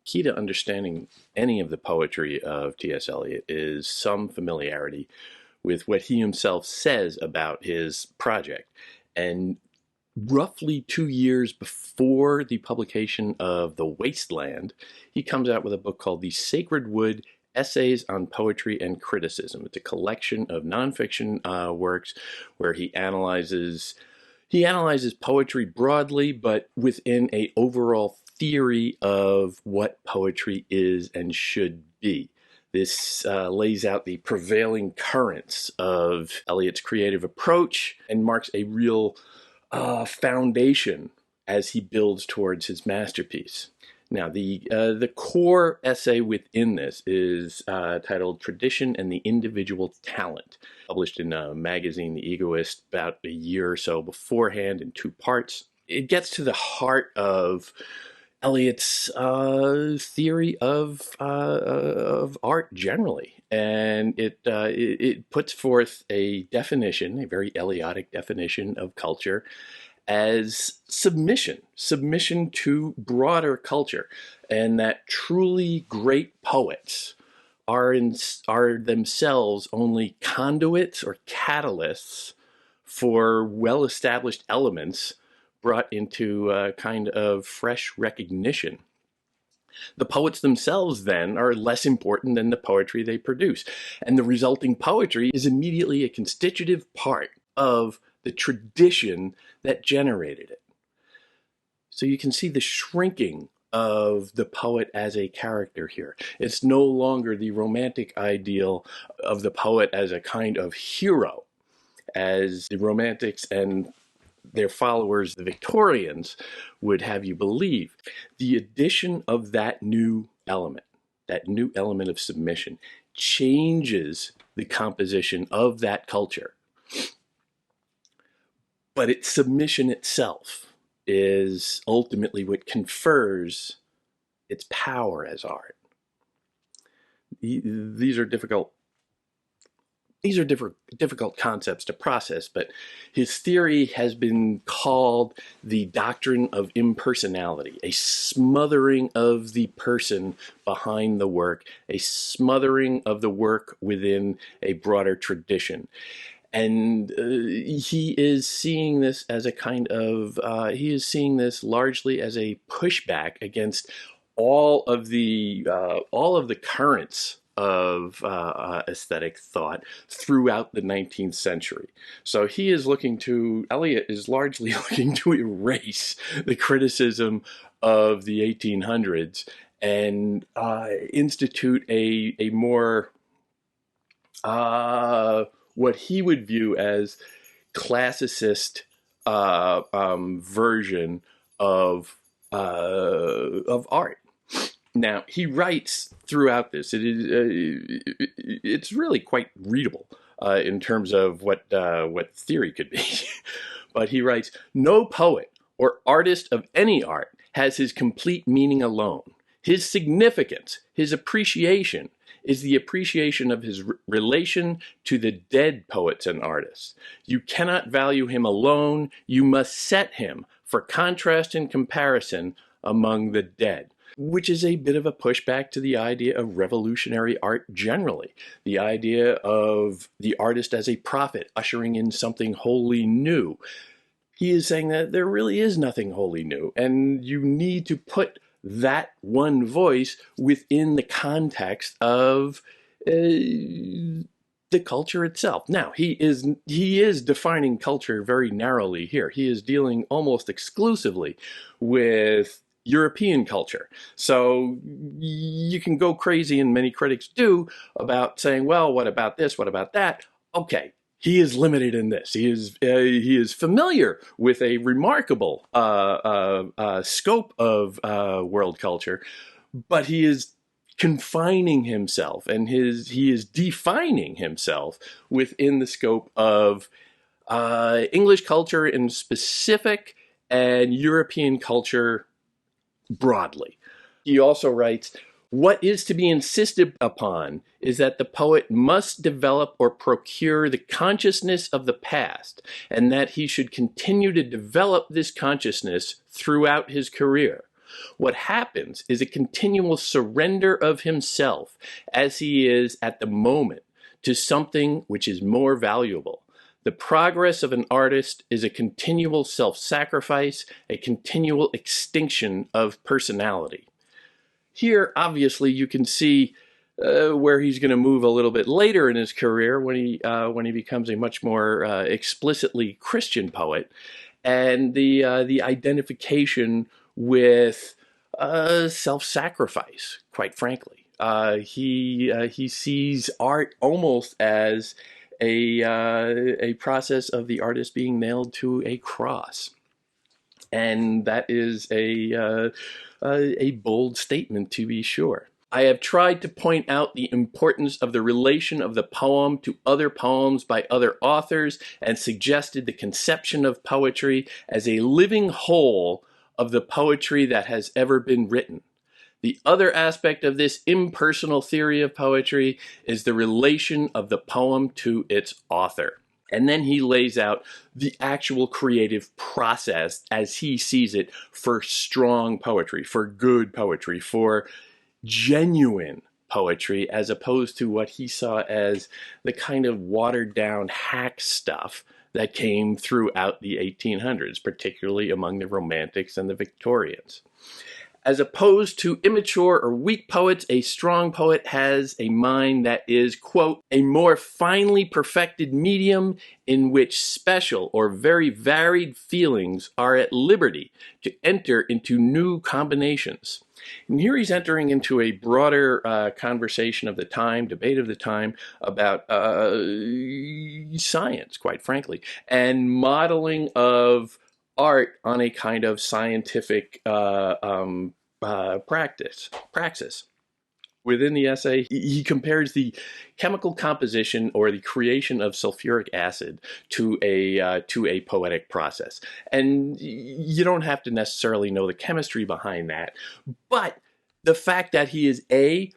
key to understanding any of the poetry of T.S. Eliot is some familiarity with what he himself says about his project. And roughly 2 years before the publication of The Wasteland, he comes out with a book called The Sacred Wood: Essays on Poetry and Criticism. It's a collection of nonfiction works where he analyzes poetry broadly, but within an overall theory of what poetry is and should be. This lays out the prevailing currents of Eliot's creative approach and marks a real foundation as he builds towards his masterpiece. Now, the core essay within this is titled Tradition and the Individual Talent, published in a magazine, The Egoist, about a year or so beforehand in 2 parts. It gets to the heart of Eliot's theory of art generally, and it puts forth a definition, a very Eliotic definition of culture, as submission to broader culture, and that truly great poets are themselves only conduits or catalysts for well-established elements brought into a kind of fresh recognition. The poets themselves, then, are less important than the poetry they produce, and the resulting poetry is immediately a constitutive part of the tradition that generated it. So you can see the shrinking of the poet as a character here. It's no longer the romantic ideal of the poet as a kind of hero, as the Romantics and their followers, the Victorians, would have you believe. The addition of that new element of submission, changes the composition of that culture. But its submission itself is ultimately what confers its power as art. These are difficult concepts to process, but his theory has been called the doctrine of impersonality, a smothering of the person behind the work, a smothering of the work within a broader tradition. And he is seeing this as a kind of, he is seeing this largely as a pushback against all of the currents of aesthetic thought throughout the 19th century. So Eliot is largely looking to erase the criticism of the 1800s and institute a more, what he would view as classicist version of art. Now, he writes throughout this. It's really quite readable in terms of what theory could be. But he writes, "No poet or artist of any art has his complete meaning alone. His significance, his appreciation, is the appreciation of his relation to the dead poets and artists. You cannot value him alone. You must set him, for contrast and comparison, among the dead," which is a bit of a pushback to the idea of revolutionary art generally, the idea of the artist as a prophet ushering in something wholly new. He is saying that there really is nothing wholly new, and you need to put that one voice within the context of the culture itself. Now, he is defining culture very narrowly here. He is dealing almost exclusively with European culture. So you can go crazy, and many critics do, about saying, well, what about this? What about that? Okay, he is limited in this. He is familiar with a remarkable scope of world culture, but he is confining himself, and he is defining himself within the scope of English culture in specific and European culture broadly. He also writes, "What is to be insisted upon is that the poet must develop or procure the consciousness of the past, and that he should continue to develop this consciousness throughout his career. What happens is a continual surrender of himself as he is at the moment to something which is more valuable. The progress of an artist is a continual self-sacrifice, a continual extinction of personality. Here, obviously, you can see where he's going to move a little bit later in his career when he becomes a much more explicitly Christian poet, and the identification with self-sacrifice. Quite frankly, he sees art almost as a process of the artist being nailed to a cross, and that is a bold statement, to be sure. I have tried to point out the importance of the relation of the poem to other poems by other authors, and suggested the conception of poetry as a living whole of the poetry that has ever been written. The other aspect of this impersonal theory of poetry is the relation of the poem to its author. And then he lays out the actual creative process as he sees it for strong poetry, for good poetry, for genuine poetry, as opposed to what he saw as the kind of watered down hack stuff that came throughout the 1800s, particularly among the Romantics and the Victorians. As opposed to immature or weak poets, a strong poet has a mind that is, quote, a more finely perfected medium in which special or very varied feelings are at liberty to enter into new combinations. And here he's entering into a broader conversation of the time, debate of the time, about science, quite frankly, and modeling of art on a kind of scientific praxis. Within the essay, he compares the chemical composition or the creation of sulfuric acid to a poetic process. And you don't have to necessarily know the chemistry behind that, but the fact that he is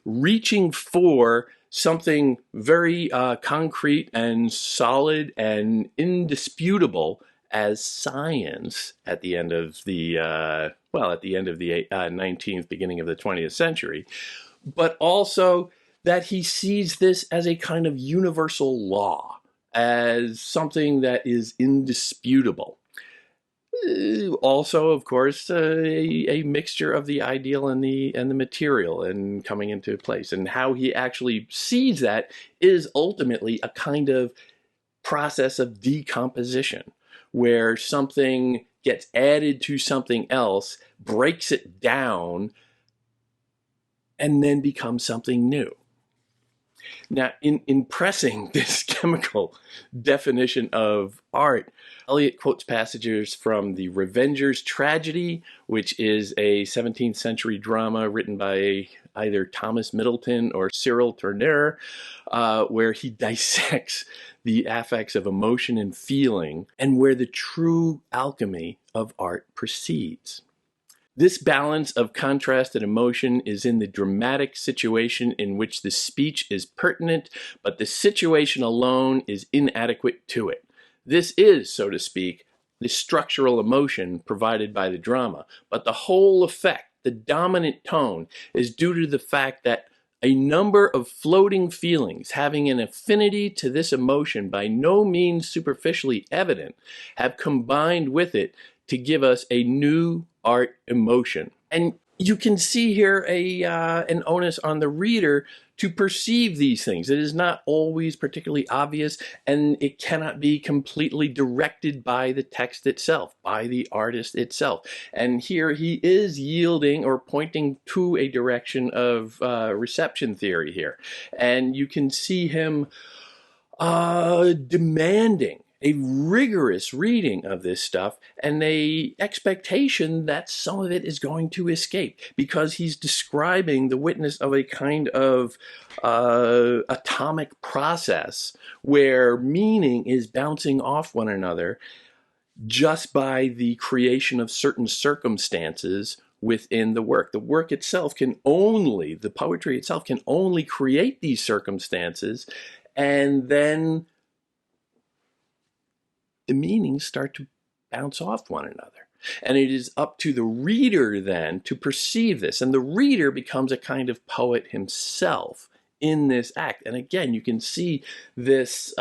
reaching for something very concrete and solid and indisputable as science at the end of the 19th, beginning of the 20th century, but also that he sees this as a kind of universal law, as something that is indisputable. Also, of course, a mixture of the ideal and the material and coming into place, and how he actually sees that is ultimately a kind of process of decomposition, where something gets added to something else, breaks it down, and then becomes something new. Now, in pressing this chemical definition of art, Eliot quotes passages from The Revenger's Tragedy, which is a 17th century drama written by either Thomas Middleton or Cyril Tourneur, where he dissects the affects of emotion and feeling, and where the true alchemy of art proceeds. This balance of contrast and emotion is in the dramatic situation in which the speech is pertinent, but the situation alone is inadequate to it. This is, so to speak, the structural emotion provided by the drama, but the whole effect, the dominant tone, is due to the fact that a number of floating feelings having an affinity to this emotion, by no means superficially evident, have combined with it to give us a new art emotion. And you can see here an onus on the reader to perceive these things. It is not always particularly obvious, and it cannot be completely directed by the text itself, by the artist itself. And here he is yielding or pointing to a direction of reception theory here. And you can see him demanding a rigorous reading of this stuff and a expectation that some of it is going to escape, because he's describing the witness of a kind of atomic process where meaning is bouncing off one another just by the creation of certain circumstances within the work. The work itself can only, the poetry itself can only create these circumstances, and then the meanings start to bounce off one another. And it is up to the reader then to perceive this. And the reader becomes a kind of poet himself in this act. And again, you can see this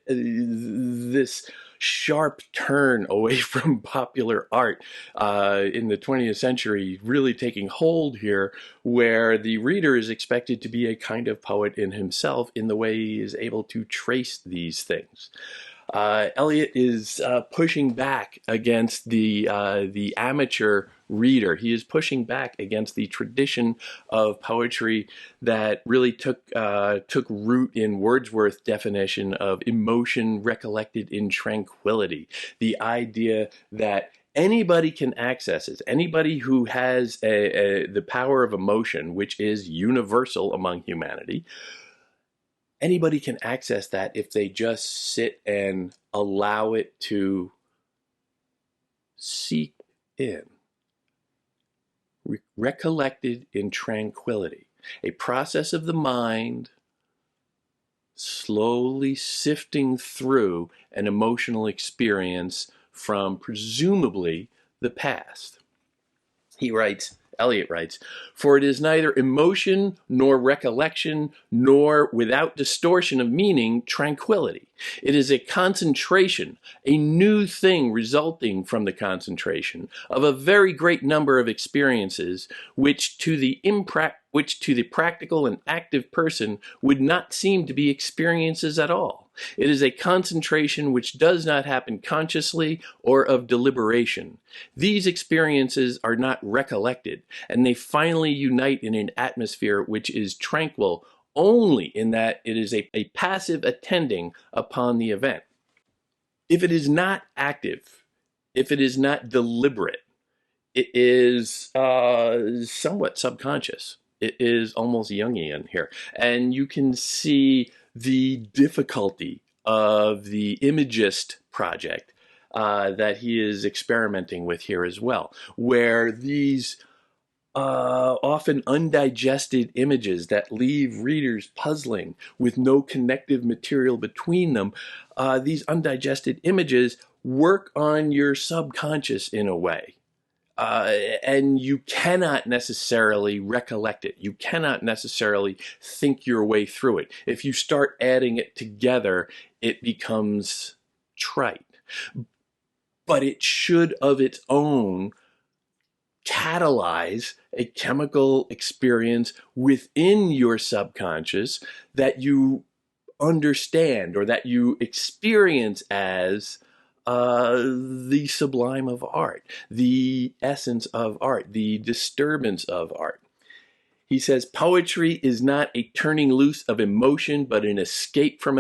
this sharp turn away from popular art in the 20th century really taking hold here, where the reader is expected to be a kind of poet in himself in the way he is able to trace these things. Eliot is pushing back against the amateur reader. He is pushing back against the tradition of poetry that really took root in Wordsworth's definition of emotion recollected in tranquility. The idea that anybody can access it. Anybody who has the power of emotion, which is universal among humanity, anybody can access that if they just sit and allow it to seep in. Recollected in tranquility. A process of the mind slowly sifting through an emotional experience from presumably the past. Eliot writes, "For it is neither emotion nor recollection nor, without distortion of meaning, tranquility. It is a concentration, a new thing resulting from the concentration of a very great number of experiences which to the practical and active person would not seem to be experiences at all. It is a concentration which does not happen consciously or of deliberation. These experiences are not recollected, and they finally unite in an atmosphere which is tranquil only in that it is a passive attending upon the event. If it is not active, if it is not deliberate, it is somewhat subconscious. It is almost Jungian here. And you can see the difficulty of the Imagist project that he is experimenting with here as well, where these often undigested images that leave readers puzzling with no connective material between them, these undigested images work on your subconscious in a way. And you cannot necessarily recollect it. You cannot necessarily think your way through it. If you start adding it together, it becomes trite. But it should, of its own, catalyze a chemical experience within your subconscious that you understand or that you experience as the sublime of art, the essence of art, the disturbance of art. He says, poetry is not a turning loose of emotion, but an escape from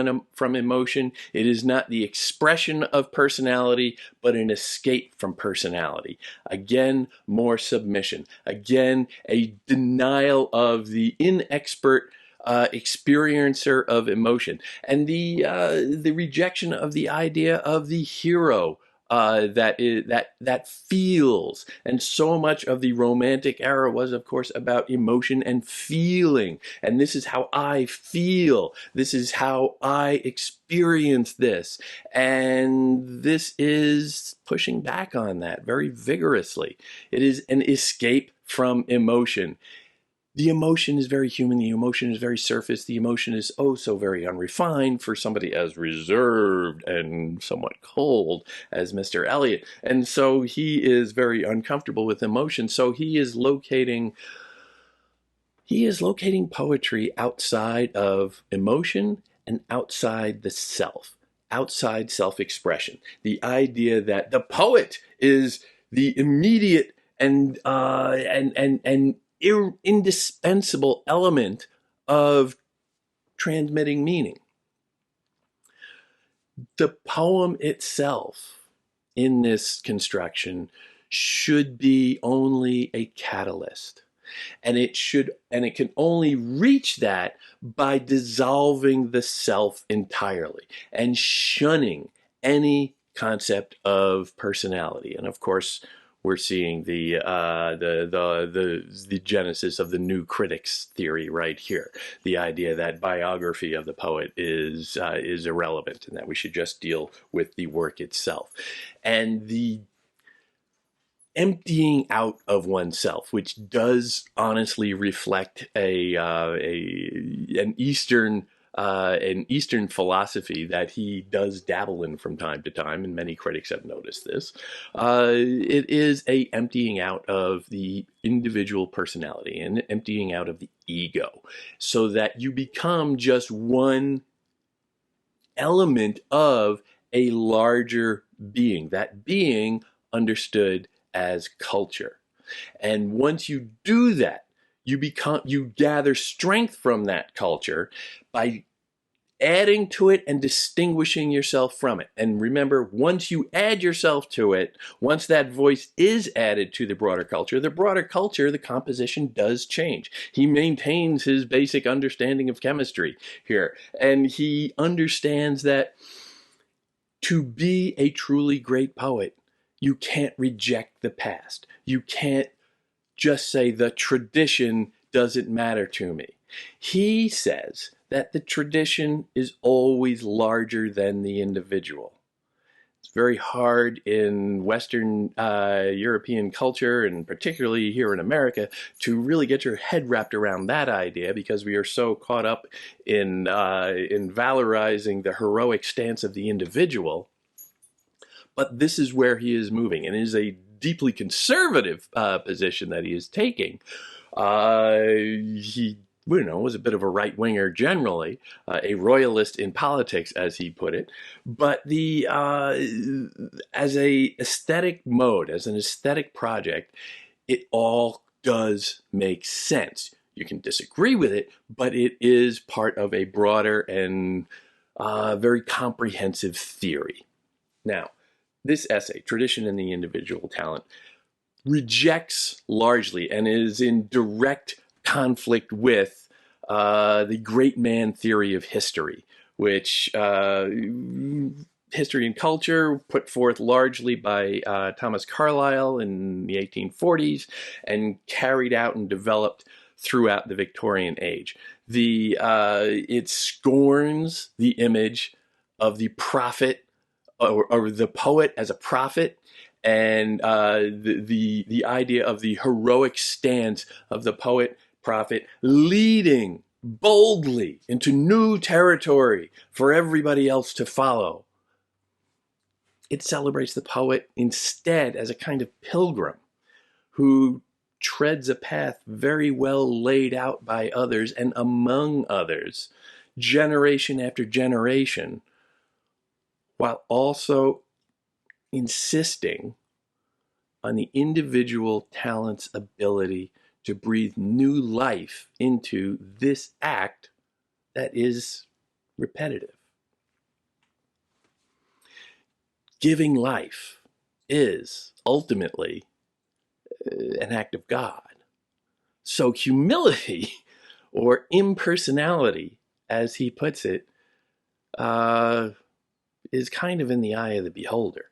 emotion. It is not the expression of personality, but an escape from personality. Again, more submission. Again, a denial of the inexpert experiencer of emotion, and the rejection of the idea of the hero that feels. And so much of the Romantic era was, of course, about emotion and feeling. And this is how I feel. This is how I experience this. And this is pushing back on that very vigorously. It is an escape from emotion. The emotion is very human. The emotion is very surface. The emotion is oh so very unrefined for somebody as reserved and somewhat cold as Mr. Eliot. And so he is very uncomfortable with emotion. So he is locating poetry outside of emotion and outside the self, outside self-expression. The idea that the poet is the immediate and indispensable element of transmitting meaning. The poem itself in this construction should be only a catalyst. And it can only reach that by dissolving the self entirely and shunning any concept of personality. And of course, we're seeing the genesis of the new critics theory right here. The idea that biography of the poet is irrelevant and that we should just deal with the work itself. And the emptying out of oneself, which does honestly reflect an Eastern philosophy that he does dabble in from time to time, and many critics have noticed this. It is a emptying out of the individual personality and emptying out of the ego, so that you become just one element of a larger being, that being understood as culture. And once you do that, you gather strength from that culture by adding to it and distinguishing yourself from it. And remember, once you add yourself to it, once that voice is added to the broader culture, the composition does change. He maintains his basic understanding of chemistry here, and he understands that to be a truly great poet, you can't reject the past. You can't just say the tradition doesn't matter to me. He says that the tradition is always larger than the individual. It's very hard in Western European culture, and particularly here in America, to really get your head wrapped around that idea, because we are so caught up in valorizing the heroic stance of the individual. But this is where he is moving, and it is a deeply conservative position that he is taking. He was a bit of a right-winger generally, a royalist in politics, as he put it. But as a aesthetic mode, as an aesthetic project, it all does make sense. You can disagree with it, but it is part of a broader and very comprehensive theory. Now, this essay, Tradition and the Individual Talent, rejects largely and is in direct conflict with the great man theory of history, which history and culture put forth largely by Thomas Carlyle in the 1840s and carried out and developed throughout the Victorian age. It scorns the image of the prophet or the poet as a prophet, and the idea of the heroic stance of the poet prophet leading boldly into new territory for everybody else to follow. It celebrates the poet instead as a kind of pilgrim who treads a path very well laid out by others and among others, generation after generation, while also insisting on the individual talent's ability to breathe new life into this act that is repetitive. Giving life is ultimately an act of God. So humility, or impersonality, as he puts it, is kind of in the eye of the beholder.